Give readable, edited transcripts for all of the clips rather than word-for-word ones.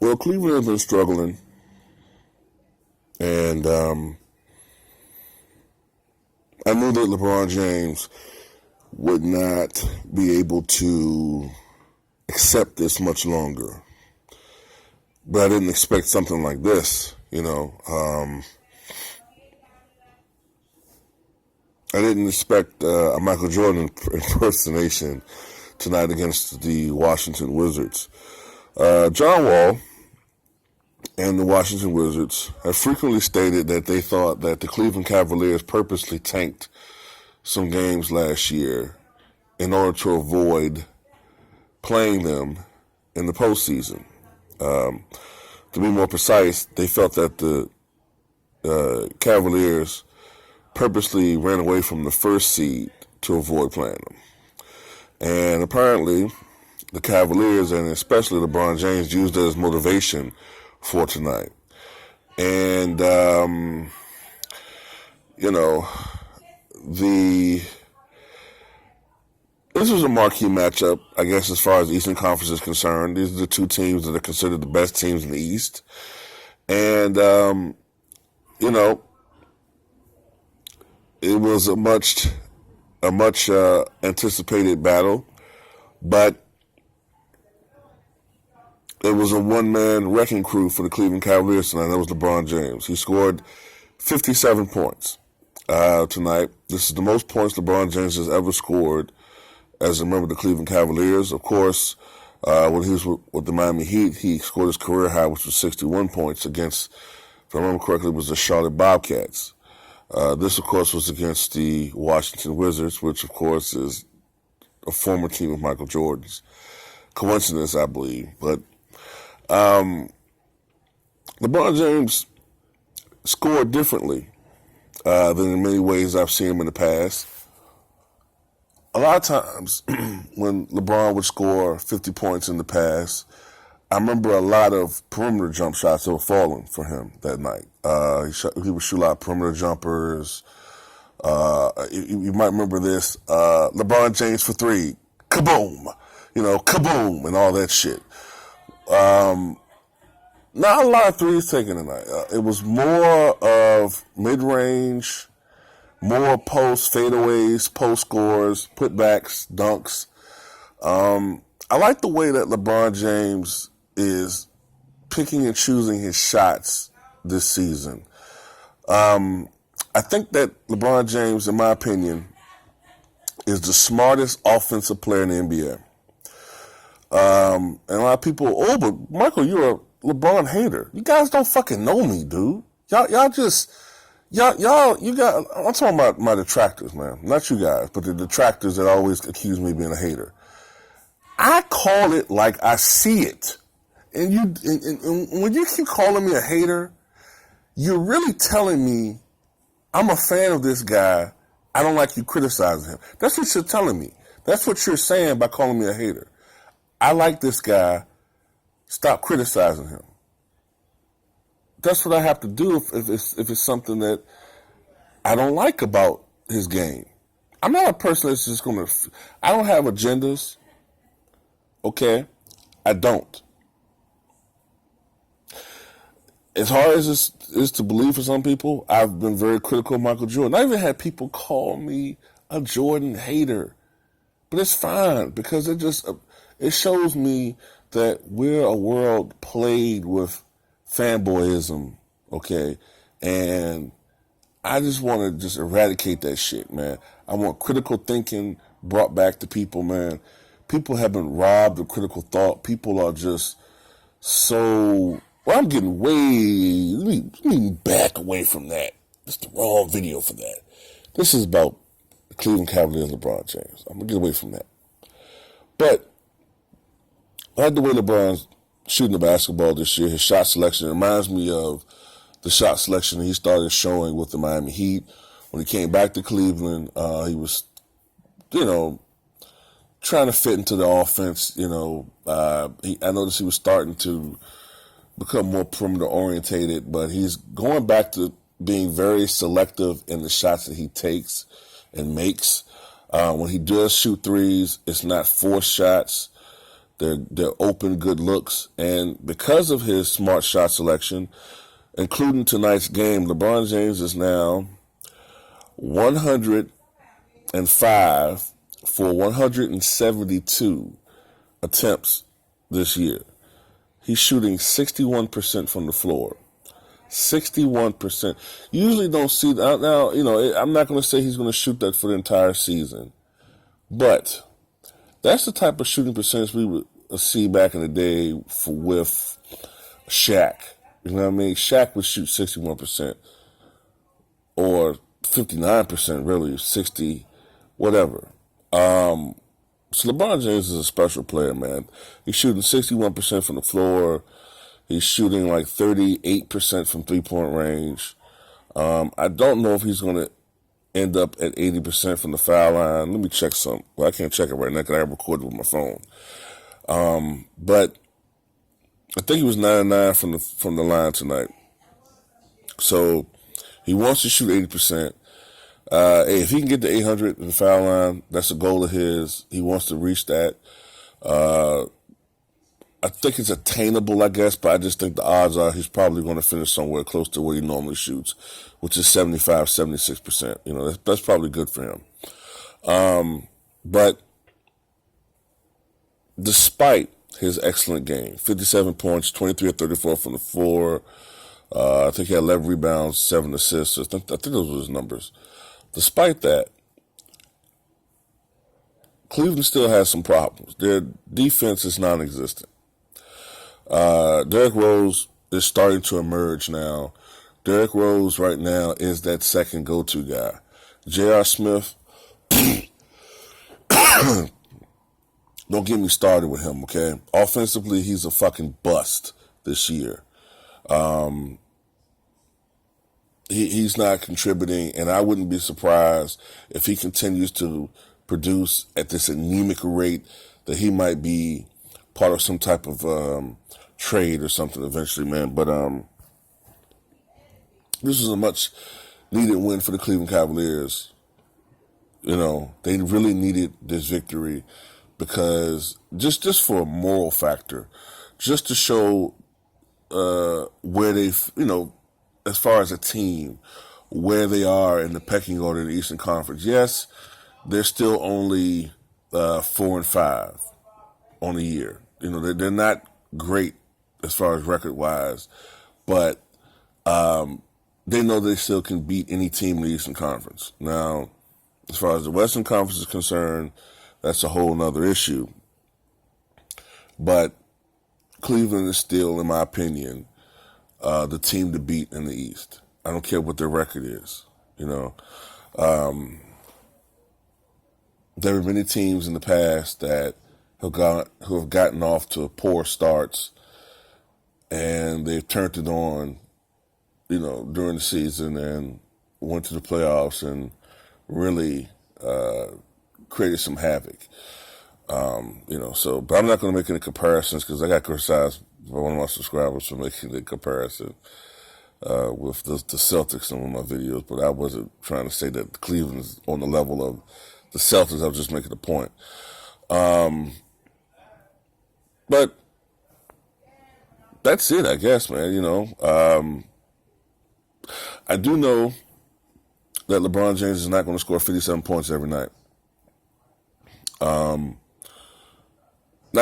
Well, Cleveland has been struggling, and I knew that LeBron James would not be able to accept this much longer. But I didn't expect something like this, I didn't expect a Michael Jordan impersonation tonight against the Washington Wizards. John Wall and the Washington Wizards have frequently stated that they thought that the Cleveland Cavaliers purposely tanked some games last year in order to avoid playing them in the postseason. To be more precise, they felt that the Cavaliers purposely ran away from the first seed to avoid playing them. And apparently, the Cavaliers, and especially LeBron James, used it as motivation for tonight. And, this was a marquee matchup, I guess, as far as the Eastern Conference is concerned. These are the two teams that are considered the best teams in the East. And, it was a much anticipated battle, but it was a one-man wrecking crew for the Cleveland Cavaliers tonight. That was LeBron James. He scored 57 points tonight. This is the most points LeBron James has ever scored as a member of the Cleveland Cavaliers. Of course, when he was with the Miami Heat, he scored his career high, which was 61 points against, if I remember correctly, it was the Charlotte Bobcats. This, of course, was against the Washington Wizards, which, of course, is a former team of Michael Jordan's. Coincidence, I believe. But LeBron James scored differently than in many ways I've seen him in the past. A lot of times when LeBron would score 50 points in the past, I remember a lot of perimeter jump shots that were falling for him that night. He would shoot a lot of perimeter jumpers. You might remember this. LeBron James for three. Kaboom! Kaboom! And all that shit. Not a lot of threes taken tonight. It was more of mid-range, more post fadeaways, post scores, putbacks, dunks. I like the way that LeBron James is picking and choosing his shots this season. I think that LeBron James, in my opinion, is the smartest offensive player in the NBA. And a lot of people, but Michael, you're a LeBron hater. You guys don't fucking know me, dude. You got, I'm talking about my detractors, man. Not you guys, but the detractors that always accuse me of being a hater. I call it like I see it. And when you keep calling me a hater, you're really telling me I'm a fan of this guy. I don't like you criticizing him. That's what you're telling me. That's what you're saying by calling me a hater. I like this guy. Stop criticizing him. That's what I have to do if it's something that I don't like about his game. I'm not a person that's just going to... I don't have agendas. Okay? I don't. As hard as it is to believe for some people, I've been very critical of Michael Jordan. I even had people call me a Jordan hater. But it's fine because it shows me that we're a world plagued with fanboyism, okay? And I just want to just eradicate that shit, man. I want critical thinking brought back to people, man. People have been robbed of critical thought. People are just so... Well, I'm getting way... Let me back away from that. It's the wrong video for that. This is about the Cleveland Cavaliers and LeBron James. I'm going to get away from that. But I like the way LeBron's shooting the basketball this year. His shot selection reminds me of the shot selection he started showing with the Miami Heat. When he came back to Cleveland, he was, trying to fit into the offense. I noticed he was starting to become more perimeter orientated, but he's going back to being very selective in the shots that he takes and makes. When he does shoot threes, it's not forced shots They're open, good looks. And because of his smart shot selection, including tonight's game, LeBron James is now 105 for 172 attempts this year. He's shooting 61% from the floor. 61%. Usually don't see that. Now, I'm not going to say he's going to shoot that for the entire season. But that's the type of shooting percentage we would see back in the day with Shaq. You know what I mean? Shaq would shoot 61%. Or 59%, really. 60, whatever. So LeBron James is a special player, man. He's shooting 61% from the floor. He's shooting like 38% from three-point range. I don't know if he's going to end up at 80% from the foul line. Let me check some. Well, I can't check it right now because I recorded with my phone. But I think he was 99 from the line tonight. So he wants to shoot 80%. If he can get to 800 in the foul line, that's a goal of his. He wants to reach that. I think it's attainable, I guess, but I just think the odds are he's probably going to finish somewhere close to where he normally shoots, which is 75, 76%. That's probably good for him. But despite his excellent game, 57 points, 23 or 34 from the floor, I think he had 11 rebounds, 7 assists. I think those were his numbers. Despite that, Cleveland still has some problems. Their defense is non-existent. Derrick Rose is starting to emerge now. Derrick Rose right now is that second go-to guy. J.R. Smith, don't get me started with him, okay? Offensively, he's a fucking bust this year. He's not contributing, and I wouldn't be surprised if he continues to produce at this anemic rate that he might be part of some type of trade or something eventually, man. But this was a much needed win for the Cleveland Cavaliers. They really needed this victory because just for a moral factor, just to show where they've, as far as a team, where they are in the pecking order in the Eastern Conference. Yes, they're still only 4-5 on the year. They're not great as far as record-wise, but they know they still can beat any team in the Eastern Conference. Now, as far as the Western Conference is concerned, that's a whole nother issue. But Cleveland is still, in my opinion, the team to beat in the East. I don't care what their record is. There were many teams in the past that who have gotten off to poor starts, and they've turned it on, during the season and went to the playoffs and really created some havoc. But I'm not going to make any comparisons because I got criticized by one of my subscribers for making the comparison with the Celtics in one of my videos, but I wasn't trying to say that Cleveland is on the level of the Celtics. I was just making a point. But that's it, I guess, man. I do know that LeBron James is not going to score 57 points every night. Not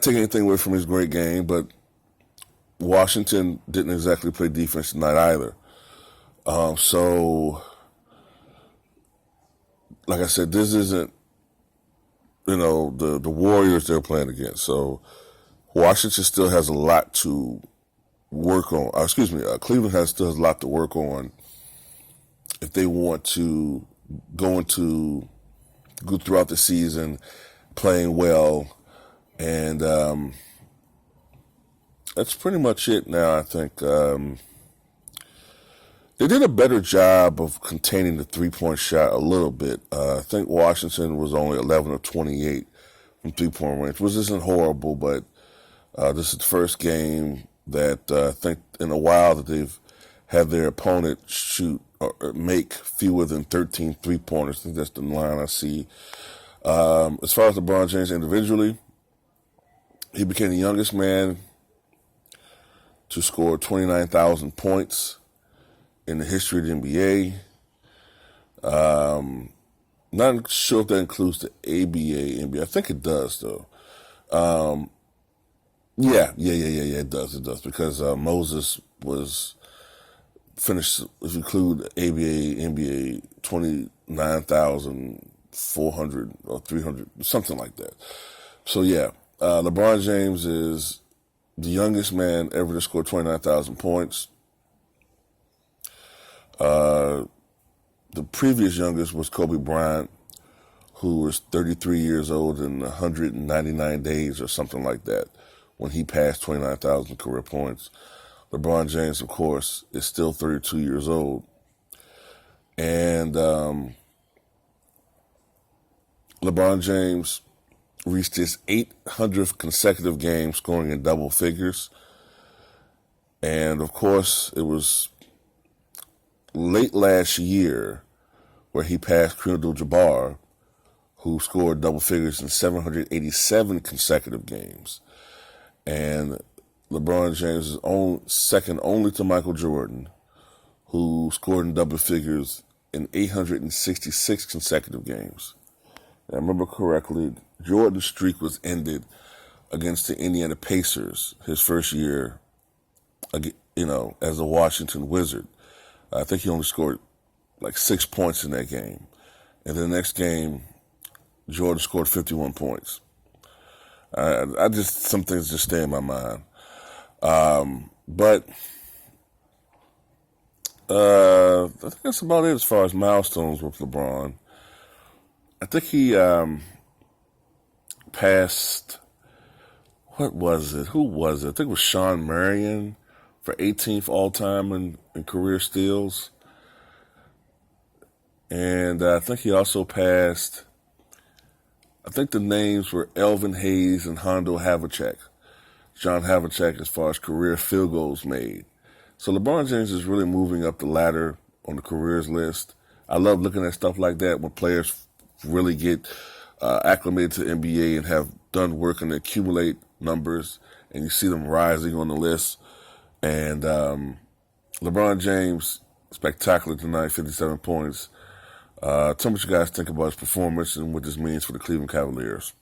taking anything away from his great game, but Washington didn't exactly play defense tonight either. So, like I said, this isn't, the Warriors they're playing against. So, Washington still has a lot to work on. Cleveland still has a lot to work on if they want to go throughout the season playing well. And that's pretty much it now, I think. They did a better job of containing the three-point shot a little bit. I think Washington was only 11 of 28 from three-point range, which isn't horrible, but this is the first game that I think in a while that they've had their opponent shoot or make fewer than 13 three-pointers. I think that's the line I see. As far as LeBron James individually, He became the youngest man to score 29,000 points in the history of the NBA. Not sure if that includes the ABA, NBA. I think it does, though. Yeah, it does, because Moses was finished, if you include ABA, NBA, 29,400 or 300, something like that. So, yeah, LeBron James is the youngest man ever to score 29,000 points. The previous youngest was Kobe Bryant, who was 33 years old in 199 days or something like that when he passed 29,000 career points. LeBron James, of course, is still 32 years old. And LeBron James reached his 800th consecutive game scoring in double figures. And, of course, it was late last year where he passed Kareem Abdul-Jabbar, who scored double figures in 787 consecutive games. And LeBron James is second only to Michael Jordan, who scored in double figures in 866 consecutive games. And I remember correctly, Jordan's streak was ended against the Indiana Pacers his first year, as a Washington Wizard. I think he only scored like 6 points in that game. And the next game, Jordan scored 51 points. Some things just stay in my mind. But I think that's about it as far as milestones with LeBron. I think he passed, what was it? Who was it? I think it was Sean Marion for 18th all-time in career steals. And I think he also passed, I think the names were Elvin Hayes and Hondo Havlicek. John Havlicek as far as career field goals made. So LeBron James is really moving up the ladder on the careers list. I love looking at stuff like that when players really get acclimated to the NBA and have done work and accumulate numbers, and you see them rising on the list. And LeBron James, spectacular tonight, 57 points. Tell me what you guys think about his performance and what this means for the Cleveland Cavaliers.